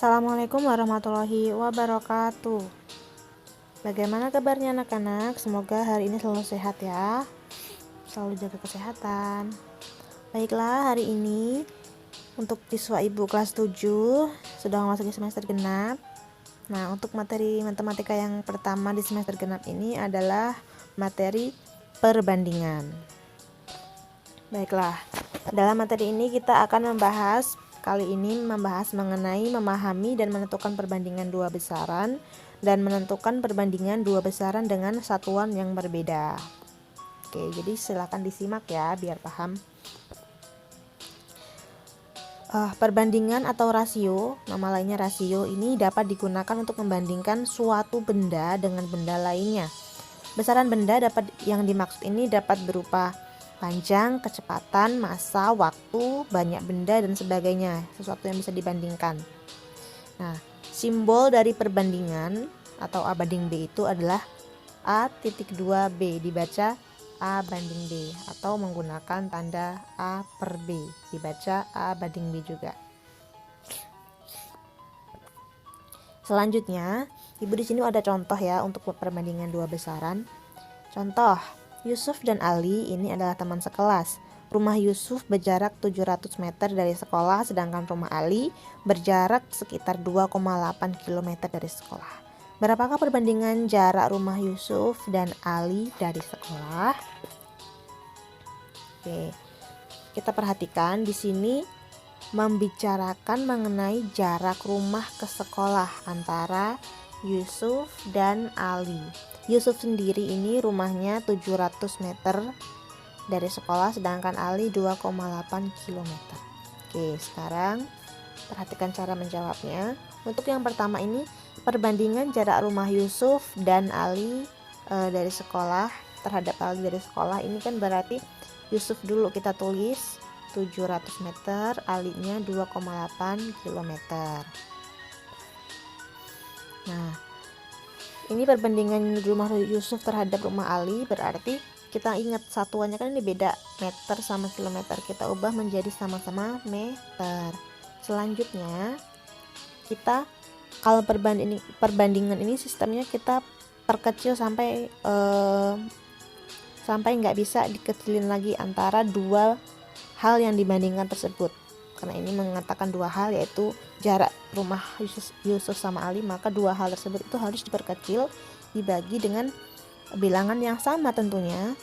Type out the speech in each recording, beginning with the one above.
Assalamualaikum warahmatullahi wabarakatuh. Bagaimana kabarnya anak-anak? Semoga hari ini selalu sehat ya. Selalu jaga kesehatan. Baiklah, hari ini untuk siswa ibu kelas 7 sudah memasuki semester genap. Nah, untuk materi matematika yang pertama di semester genap ini adalah materi perbandingan. Baiklah, dalam materi ini kita akan membahas mengenai memahami dan menentukan perbandingan dua besaran dan menentukan perbandingan dua besaran dengan satuan yang berbeda. Oke, jadi silakan disimak ya biar paham. Perbandingan atau rasio, nama lainnya rasio, ini dapat digunakan untuk membandingkan suatu benda dengan benda lainnya. Besaran benda yang dimaksud ini dapat berupa panjang, kecepatan, massa, waktu, banyak benda, dan sebagainya. Sesuatu yang bisa dibandingkan. Nah, simbol dari perbandingan atau A banding B itu adalah A.2B, dibaca A banding B, atau menggunakan tanda A per B, dibaca A banding B juga. Selanjutnya, Ibu di sini ada contoh ya untuk perbandingan dua besaran. Contoh, Yusuf dan Ali ini adalah teman sekelas. Rumah Yusuf berjarak 700 meter dari sekolah, sedangkan rumah Ali berjarak sekitar 2,8 km dari sekolah. Berapakah perbandingan jarak rumah Yusuf dan Ali dari sekolah? Oke, kita perhatikan di sini membicarakan mengenai jarak rumah ke sekolah antara Yusuf dan Ali. Yusuf sendiri ini rumahnya 700 meter dari sekolah, sedangkan Ali 2,8 km. Oke, sekarang perhatikan cara menjawabnya. Untuk yang pertama ini, perbandingan jarak rumah Yusuf dan Ali dari sekolah terhadap Ali dari sekolah, ini kan berarti Yusuf dulu kita tulis 700 meter, Ali-nya 2,8 km. Nah, ini perbandingan rumah Yusuf terhadap rumah Ali, berarti kita ingat satuannya kan ini beda, meter sama kilometer, kita ubah menjadi sama-sama meter. Selanjutnya kita kalau perbandingan ini sistemnya kita perkecil sampai nggak bisa dikecilin lagi antara dua hal yang dibandingkan tersebut. Karena ini mengatakan dua hal, yaitu jarak rumah Yusuf sama Ali, maka dua hal tersebut itu harus diperkecil, dibagi dengan bilangan yang sama tentunya.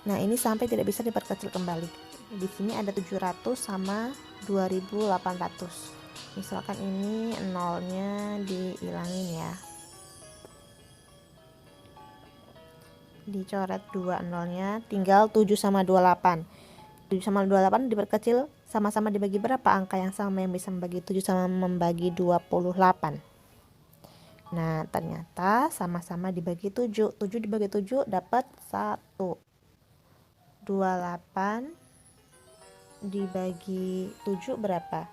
Nah, ini sampai tidak bisa diperkecil kembali. Di sini ada 700 sama 2800. Misalkan ini nolnya dihilangin ya. Dicoret 2 nolnya, tinggal 7 sama 28. 7 sama 28 diperkecil, sama-sama dibagi berapa? Angka yang sama yang bisa membagi 7 sama membagi 28. Nah, ternyata sama-sama dibagi 7. 7 dibagi 7 dapat 1. 28 dibagi 7 berapa?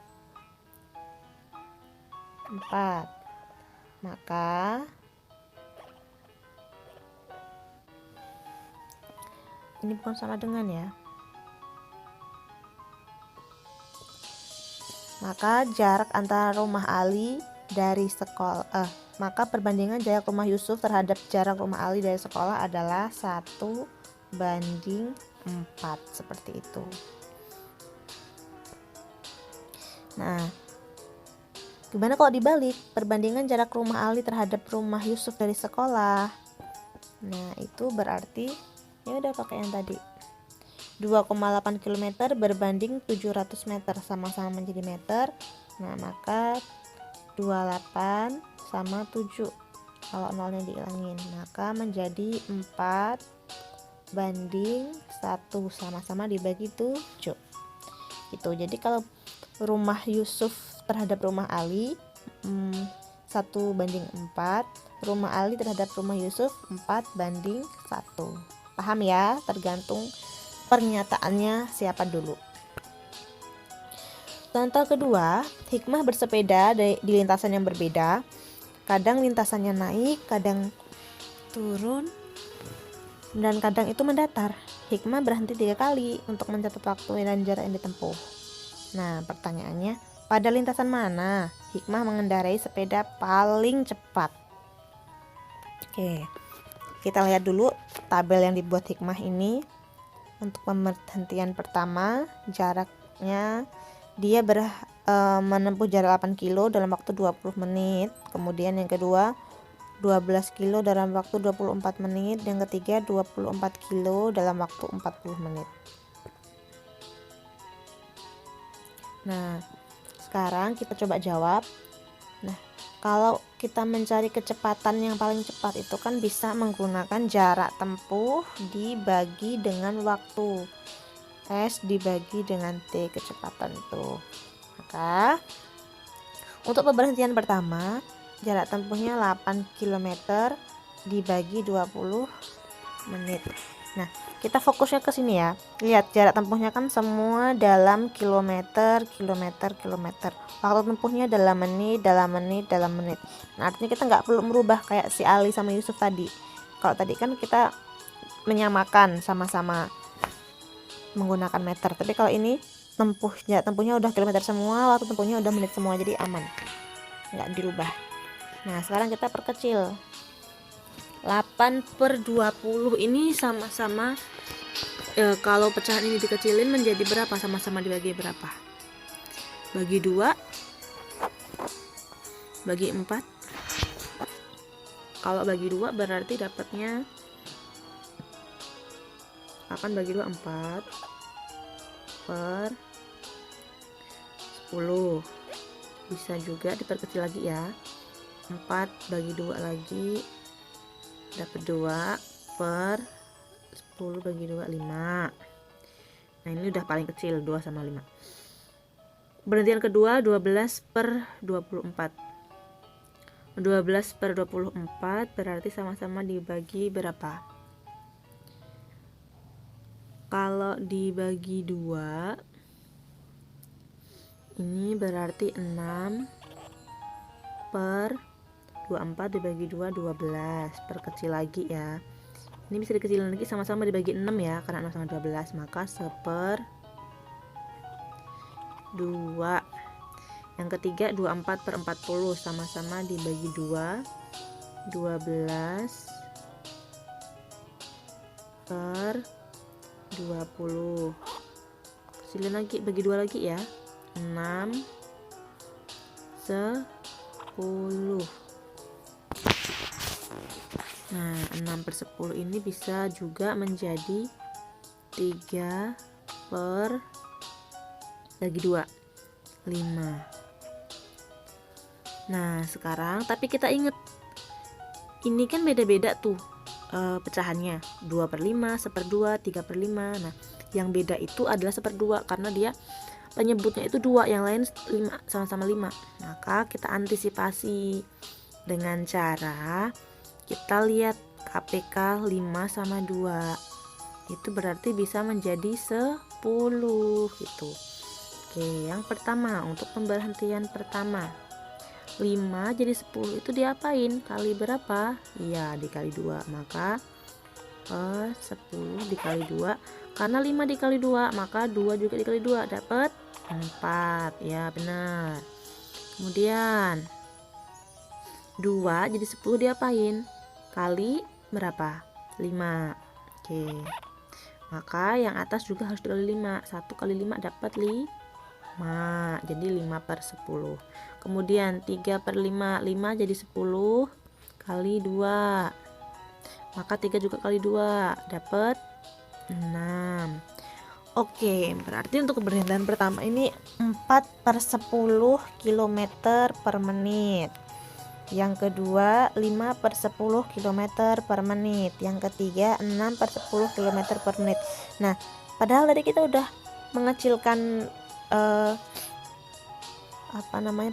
4. Maka ini bukan sama dengan ya. Maka jarak antara rumah Ali dari sekolah maka perbandingan jarak rumah Yusuf terhadap jarak rumah Ali dari sekolah adalah 1 banding 4, seperti itu. Nah, gimana kalau dibalik? Perbandingan jarak rumah Ali terhadap rumah Yusuf dari sekolah. Nah, itu berarti ya udah pakai yang tadi. 2,8 km berbanding 700 meter, sama-sama menjadi meter. Nah, maka 28 sama 7. Kalau nolnya dihilangin, maka menjadi 4 banding 1, sama-sama dibagi 7. Gitu. Jadi kalau rumah Yusuf terhadap rumah Ali 1 banding 4, rumah Ali terhadap rumah Yusuf 4 banding 1. Paham ya? Tergantung pernyataannya siapa dulu. Contoh kedua, hikmah bersepeda di lintasan yang berbeda. Kadang lintasannya naik, kadang turun, dan kadang itu mendatar. Hikmah berhenti 3 kali untuk mencatat waktu dan jarak yang ditempuh. Nah, pertanyaannya, pada lintasan mana Hikmah mengendarai sepeda paling cepat. Oke, kita lihat dulu tabel yang dibuat Hikmah ini. Untuk pemberhentian pertama, jaraknya dia menempuh jarak 8 kilo dalam waktu 20 menit. Kemudian yang kedua 12 kilo dalam waktu 24 menit. Yang ketiga 24 kilo dalam waktu 40 menit. Nah, sekarang kita coba jawab. Nah, kalau kita mencari kecepatan yang paling cepat itu kan bisa menggunakan jarak tempuh dibagi dengan waktu. S dibagi dengan T kecepatan itu. Maka untuk pemberhentian pertama, jarak tempuhnya 8 km dibagi 20 menit. Nah, kita fokusnya ke sini ya. Lihat jarak tempuhnya kan semua dalam kilometer. Waktu tempuhnya dalam menit. Nah, artinya kita nggak perlu merubah kayak si Ali sama Yusuf tadi. Kalau tadi kan kita menyamakan sama-sama menggunakan meter. Tapi kalau ini jarak tempuhnya udah kilometer semua, waktu tempuhnya udah menit semua, jadi aman, nggak dirubah. Nah, sekarang kita perkecil. 8/20 ini sama-sama kalau pecahan ini dikecilin menjadi berapa? Sama-sama dibagi berapa? Bagi 2, bagi 4. Kalau bagi 2 berarti dapatnya 8 bagi 2 4 per 10. Bisa juga diperkecil lagi ya. 4 bagi 2 lagi dapat 2 per 10 bagi 2 5. Nah, ini udah paling kecil 2 sama 5. Berhentian kedua 12/24. 12/24 berarti sama-sama dibagi berapa? Kalau dibagi 2 ini berarti 6/24 dibagi 2 12. Perkecil lagi ya. Ini bisa dikecilin lagi, sama-sama dibagi 6 ya, karena 6 sama 12, maka 1/2. Yang ketiga 24/40 sama-sama dibagi 2 12/20. Kecilin lagi, bagi 2 lagi ya. 6/10. Nah, 6/10 ini bisa juga menjadi 3 per bagi 2 5. Nah, sekarang tapi kita ingat ini kan beda-beda tuh pecahannya, 2/5, 1/2, 3/5. Nah, yang beda itu adalah 1/2 karena dia penyebutnya itu 2, yang lain 5, sama-sama 5. Maka kita antisipasi dengan cara kita lihat KPK 5 sama 2. Itu berarti bisa menjadi 10 gitu. Oke, yang pertama untuk pemberhentian pertama. 5 jadi 10 itu diapain? Kali berapa? Iya, dikali 2. Maka 10 dikali 2. Karena 5 dikali 2, maka 2 juga dikali 2 dapat 4. Ya, benar. Kemudian 2 jadi 10 diapain? Kali berapa? 5. Oke. Maka yang atas juga harus dikali 5. 1 kali 5 dapat 5. Jadi 5/10. Kemudian 3/5. 5 jadi 10 kali 2. Maka 3 juga kali 2 dapat 6. Oke, berarti untuk keberhentian pertama ini 4/10 km per menit. Yang kedua 5/10 km per menit. Yang ketiga 6/10 km per menit. Nah, padahal tadi kita udah mengecilkan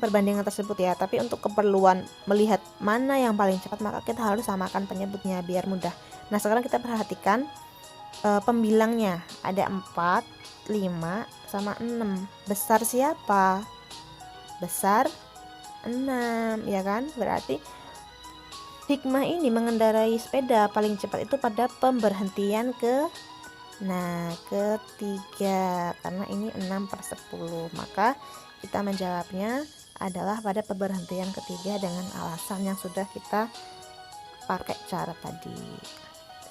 perbandingan tersebut ya, tapi untuk keperluan melihat mana yang paling cepat maka kita harus samakan penyebutnya biar mudah. Nah, sekarang kita perhatikan pembilangnya ada 4, 5 sama 6. Besar siapa? Besar 6, ya kan? Berarti hikmah ini mengendarai sepeda paling cepat itu pada pemberhentian ketiga, karena ini 6/10. Maka kita menjawabnya adalah pada pemberhentian ketiga dengan alasan yang sudah kita pakai cara tadi.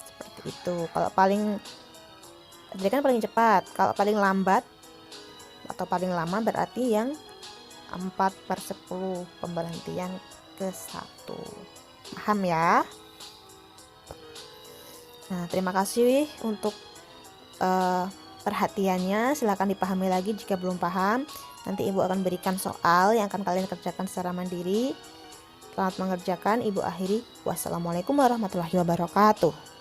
Seperti itu. Kalau paling tadi kan paling cepat, kalau paling lambat atau paling lama berarti yang 4/10 pemberhentian ke 1. Paham ya? Nah, terima kasih untuk perhatiannya. Silahkan dipahami lagi jika belum paham. Nanti Ibu akan berikan soal yang akan kalian kerjakan secara mandiri. Selamat mengerjakan. Ibu akhiri. Wassalamualaikum warahmatullahi wabarakatuh.